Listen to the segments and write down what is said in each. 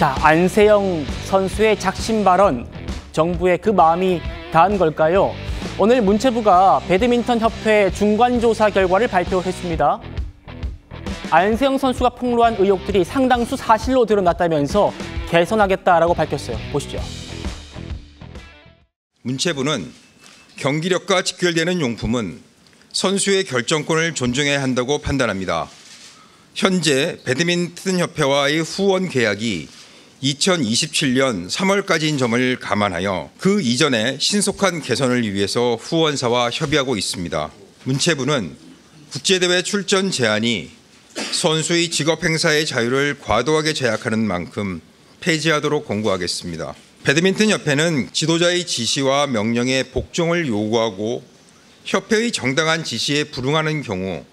자, 안세영 선수의 작심 발언, 정부의 그 마음이 닿은 걸까요? 오늘 문체부가 배드민턴 협회 중간조사 결과를 발표했습니다. 안세영 선수가 폭로한 의혹들이 상당수 사실로 드러났다면서 개선하겠다라고 밝혔어요. 보시죠. 문체부는 경기력과 직결되는 용품은 선수의 결정권을 존중해야 한다고 판단합니다. 현재 배드민턴 협회와의 후원 계약이 2027년 3월까지인 점을 감안하여 그 이전에 신속한 개선을 위해서 후원사와 협의하고 있습니다. 문체부는 국제대회 출전 제한이 선수의 직업 행사의 자유를 과도하게 제약하는 만큼 폐지하도록 권고하겠습니다. 배드민턴 협회는 지도자의 지시와 명령에 복종을 요구하고 협회의 정당한 지시에 불응하는 경우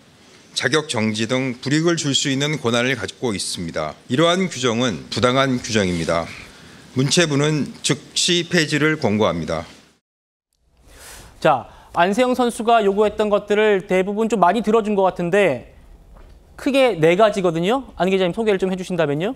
자격 정지 등 불이익을 줄 수 있는 권한을 가지고 있습니다. 이러한 규정은 부당한 규정입니다. 문체부는 즉시 폐지를 권고합니다. 자, 안세영 선수가 요구했던 것들을 대부분 좀 많이 들어준 것 같은데 크게 4가지거든요. 안 기자님 소개를 좀 해주신다면요.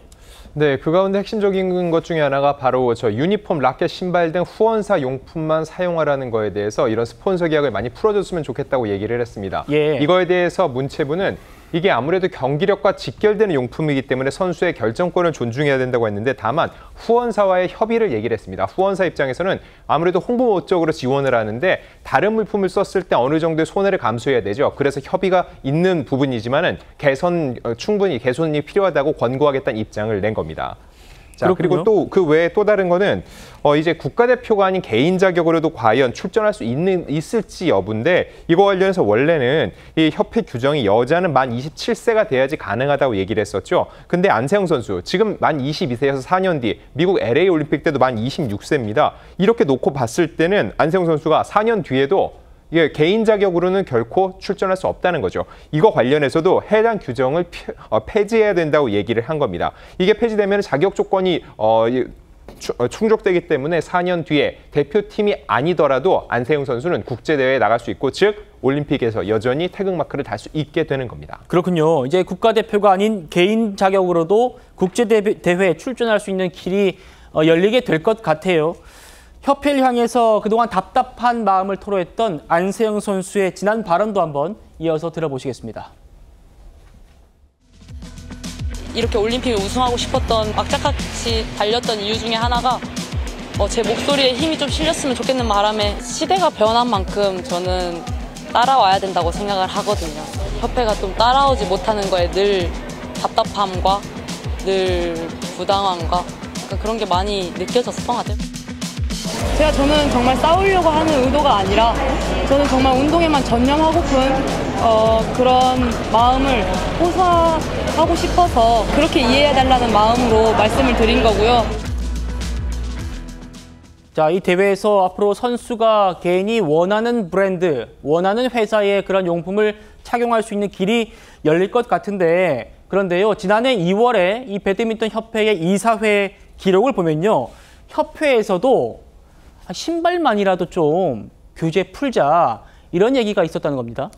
네, 그 가운데 핵심적인 것 중에 하나가 바로 유니폼, 라켓, 신발 등 후원사 용품만 사용하라는 거에 대해서 이런 스폰서 계약을 많이 풀어줬으면 좋겠다고 얘기를 했습니다. 예. 이거에 대해서 문체부는 이게 아무래도 경기력과 직결되는 용품이기 때문에 선수의 결정권을 존중해야 된다고 했는데 다만 후원사와의 협의를 얘기를 했습니다. 후원사 입장에서는 아무래도 홍보 목적으로 지원을 하는데 다른 물품을 썼을 때 어느 정도의 손해를 감수해야 되죠. 그래서 협의가 있는 부분이지만은 충분히 개선이 필요하다고 권고하겠다는 입장을 낸 겁니다. 자, 그리고 또 그 외에 또 다른 거는 이제 국가대표가 아닌 개인 자격으로도 과연 출전할 수 있을지 여부인데 이거 관련해서 원래는 이 협회 규정이 여자는 만 27세가 돼야지 가능하다고 얘기를 했었죠. 근데 안세영 선수 지금 만 22세여서 4년 뒤 미국 LA 올림픽 때도 만 26세입니다. 이렇게 놓고 봤을 때는 안세영 선수가 4년 뒤에도 개인 자격으로는 결코 출전할 수 없다는 거죠. 이거 관련해서도 해당 규정을 폐지해야 된다고 얘기를 한 겁니다. 이게 폐지되면 자격 조건이 충족되기 때문에 4년 뒤에 대표팀이 아니더라도 안세영 선수는 국제대회에 나갈 수 있고 즉 올림픽에서 여전히 태극마크를 달 수 있게 되는 겁니다. 그렇군요. 이제 국가대표가 아닌 개인 자격으로도 국제대회에 출전할 수 있는 길이 열리게 될 것 같아요. 협회를 향해서 그동안 답답한 마음을 토로했던 안세영 선수의 지난 발언도 한번 이어서 들어보시겠습니다. 이렇게 올림픽을 우승하고 싶었던 악착같이 달렸던 이유 중에 하나가 제 목소리에 힘이 좀 실렸으면 좋겠는 바람에 시대가 변한 만큼 저는 따라와야 된다고 생각을 하거든요. 협회가 좀 따라오지 못하는 거에 늘 답답함과 늘 부당함과 그런 게 많이 느껴졌었던 것 같아요. 저는 정말 싸우려고 하는 의도가 아니라 저는 정말 운동에만 전념하고픈 그런 마음을 호소하고 싶어서 그렇게 이해해달라는 마음으로 말씀을 드린 거고요. 자, 이 대회에서 앞으로 선수가 개인이 원하는 브랜드, 원하는 회사의 그런 용품을 착용할 수 있는 길이 열릴 것 같은데 그런데요, 지난해 2월에 이 배드민턴 협회의 이사회 기록을 보면요, 협회에서도 신발만이라도 좀 규제 풀자 이런 얘기가 있었다는 겁니다.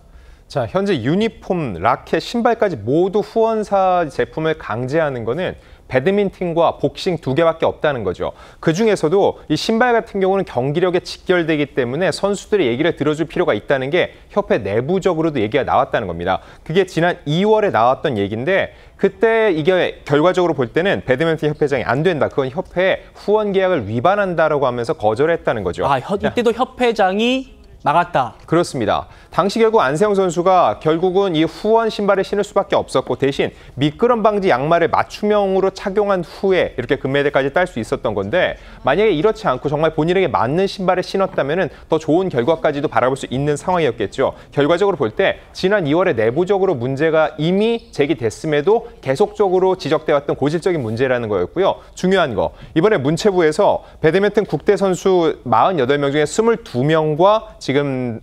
자, 현재 유니폼, 라켓, 신발까지 모두 후원사 제품을 강제하는 거는 배드민턴과 복싱 2개밖에 없다는 거죠. 그중에서도 이 신발 같은 경우는 경기력에 직결되기 때문에 선수들의 얘기를 들어줄 필요가 있다는 게 협회 내부적으로도 얘기가 나왔다는 겁니다. 그게 지난 2월에 나왔던 얘기인데 그때 이게 결과적으로 볼 때는 배드민턴 협회장이 안 된다. 그건 협회의 후원 계약을 위반한다라고 하면서 거절했다는 거죠. 아, 이때도 협회장이 막았다. 그렇습니다. 당시 결국 안세영 선수가 결국은 이 후원 신발을 신을 수밖에 없었고 대신 미끄럼 방지 양말을 맞춤형으로 착용한 후에 이렇게 금메달까지 딸 수 있었던 건데 만약에 이렇지 않고 정말 본인에게 맞는 신발을 신었다면 더 좋은 결과까지도 바라볼 수 있는 상황이었겠죠. 결과적으로 볼 때 지난 2월에 내부적으로 문제가 이미 제기됐음에도 계속적으로 지적돼왔던 고질적인 문제라는 거였고요. 중요한 거, 이번에 문체부에서 배드민턴 국대 선수 48명 중에 22명과 지금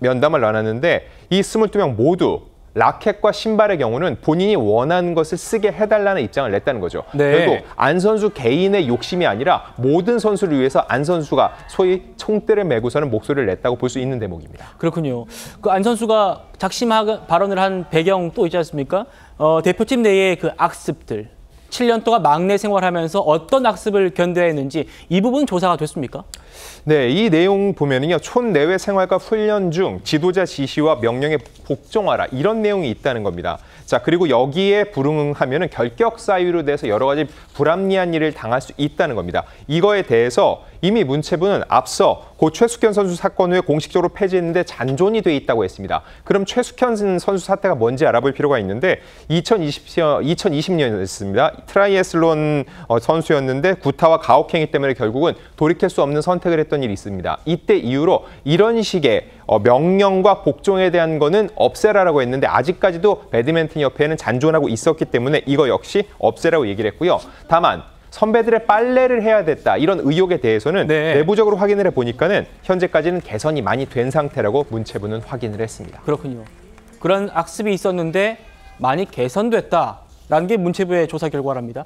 면담을 나눴는데 이 22명 모두 라켓과 신발의 경우는 본인이 원하는 것을 쓰게 해달라는 입장을 냈다는 거죠. 네. 결국 안 선수 개인의 욕심이 아니라 모든 선수를 위해서 안 선수가 소위 총대를 메고서는 목소리를 냈다고 볼 수 있는 대목입니다. 그렇군요. 그 안 선수가 작심 발언을 한 배경 또 있지 않습니까? 대표팀 내의 그 악습들, 7년 동안 막내 생활하면서 어떤 악습을 견뎌야 했는지 이 부분 조사가 됐습니까? 네, 이 내용 보면은요, 촌내외 생활과 훈련 중 지도자 지시와 명령에 복종하라 이런 내용이 있다는 겁니다. 자, 그리고 여기에 불응하면은 결격 사유로 돼서 여러 가지 불합리한 일을 당할 수 있다는 겁니다. 이거에 대해서 이미 문체부는 앞서 고 최숙현 선수 사건 후에 공식적으로 폐지했는데 잔존이 돼 있다고 했습니다. 그럼 최숙현 선수 사태가 뭔지 알아볼 필요가 있는데 2020년이었습니다. 트라이애슬론 선수였는데 구타와 가혹행위 때문에 결국은 돌이킬 수 없는 선택을 했던 일이 있습니다. 이때 이후로 이런 식의 명령과 복종에 대한 거는 없애라라고 했는데 아직까지도 배드민턴 협회는 잔존하고 있었기 때문에 이거 역시 없애라고 얘기를 했고요. 다만 선배들의 빨래를 해야 됐다 이런 의혹에 대해서는 내부적으로 확인을 해보니까는 현재까지는 개선이 많이 된 상태라고 문체부는 확인을 했습니다. 그렇군요. 그런 악습이 있었는데 많이 개선됐다라는 게 문체부의 조사 결과랍니다.